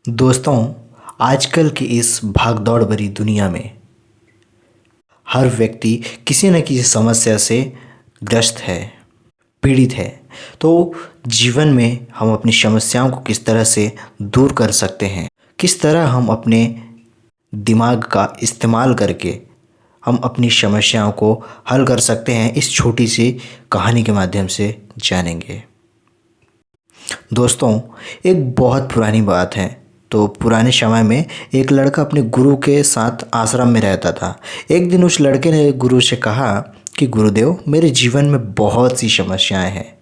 दोस्तों, आजकल की इस भागदौड़ भरी दुनिया में हर व्यक्ति किसी न किसी समस्या से ग्रस्त है, पीड़ित है। तो जीवन में हम अपनी समस्याओं को किस तरह से दूर कर सकते हैं, किस तरह हम अपने दिमाग का इस्तेमाल करके हम अपनी समस्याओं को हल कर सकते हैं, इस छोटी सी कहानी के माध्यम से जानेंगे। दोस्तों, एक बहुत पुरानी बात है। तो पुराने समय में एक लड़का अपने गुरु के साथ आश्रम में रहता था। एक दिन उस लड़के ने गुरु से कहा कि गुरुदेव, मेरे जीवन में बहुत सी समस्याएं हैं,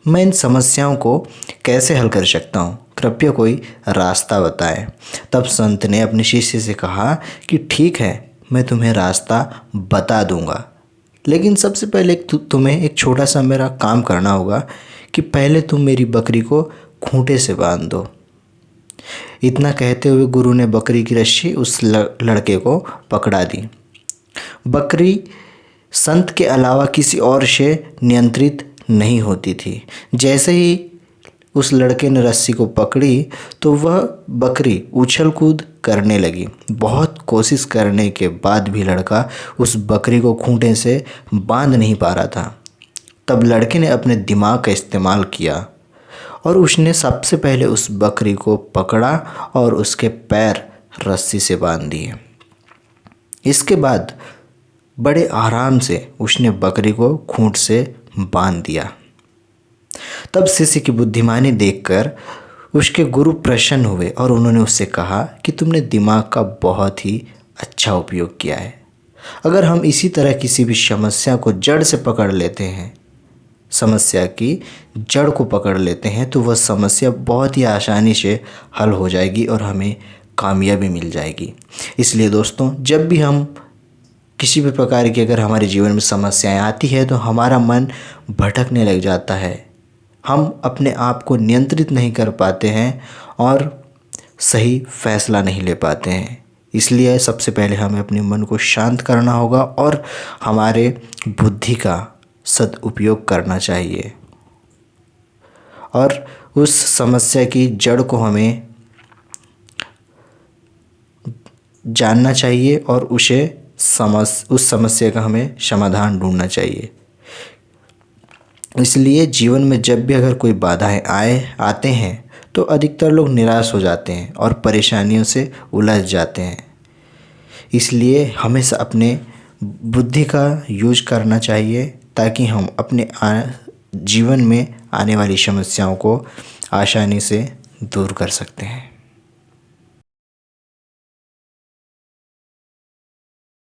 मैं इन समस्याओं को कैसे हल कर सकता हूँ, कृपया कोई रास्ता बताएं। तब संत ने अपने शिष्य से कहा कि ठीक है, मैं तुम्हें रास्ता बता दूंगा, लेकिन सबसे पहले तुम्हें एक छोटा सा मेरा काम करना होगा कि पहले तुम मेरी बकरी को खूंटे से बांध दो। इतना कहते हुए गुरु ने बकरी की रस्सी उस लड़के को पकड़ा दी। बकरी संत के अलावा किसी और से नियंत्रित नहीं होती थी। जैसे ही उस लड़के ने रस्सी को पकड़ी तो वह बकरी उछल कूद करने लगी। बहुत कोशिश करने के बाद भी लड़का उस बकरी को खूंटे से बांध नहीं पा रहा था। तब लड़के ने अपने दिमाग का इस्तेमाल किया और उसने सबसे पहले उस बकरी को पकड़ा और उसके पैर रस्सी से बांध दिए। इसके बाद बड़े आराम से उसने बकरी को खूंट से बांध दिया। तब शिष्य की बुद्धिमानी देखकर उसके गुरु प्रसन्न हुए और उन्होंने उससे कहा कि तुमने दिमाग का बहुत ही अच्छा उपयोग किया है। अगर हम इसी तरह किसी भी समस्या को जड़ से पकड़ लेते हैं, समस्या की जड़ को पकड़ लेते हैं, तो वह समस्या बहुत ही आसानी से हल हो जाएगी और हमें कामयाबी मिल जाएगी। इसलिए दोस्तों, जब भी हम किसी भी प्रकार की अगर हमारे जीवन में समस्याएं आती है तो हमारा मन भटकने लग जाता है, हम अपने आप को नियंत्रित नहीं कर पाते हैं और सही फैसला नहीं ले पाते हैं। इसलिए सबसे पहले हमें अपने मन को शांत करना होगा और हमारे बुद्धि का सदुपयोग करना चाहिए और उस समस्या की जड़ को हमें जानना चाहिए और उस समस्या का हमें समाधान ढूंढना चाहिए। इसलिए जीवन में जब भी अगर कोई बाधाएं आते हैं तो अधिकतर लोग निराश हो जाते हैं और परेशानियों से उलझ जाते हैं। इसलिए हमेशा अपने बुद्धि का यूज करना चाहिए ताकि हम अपने जीवन में आने वाली समस्याओं को आसानी से दूर कर सकते हैं।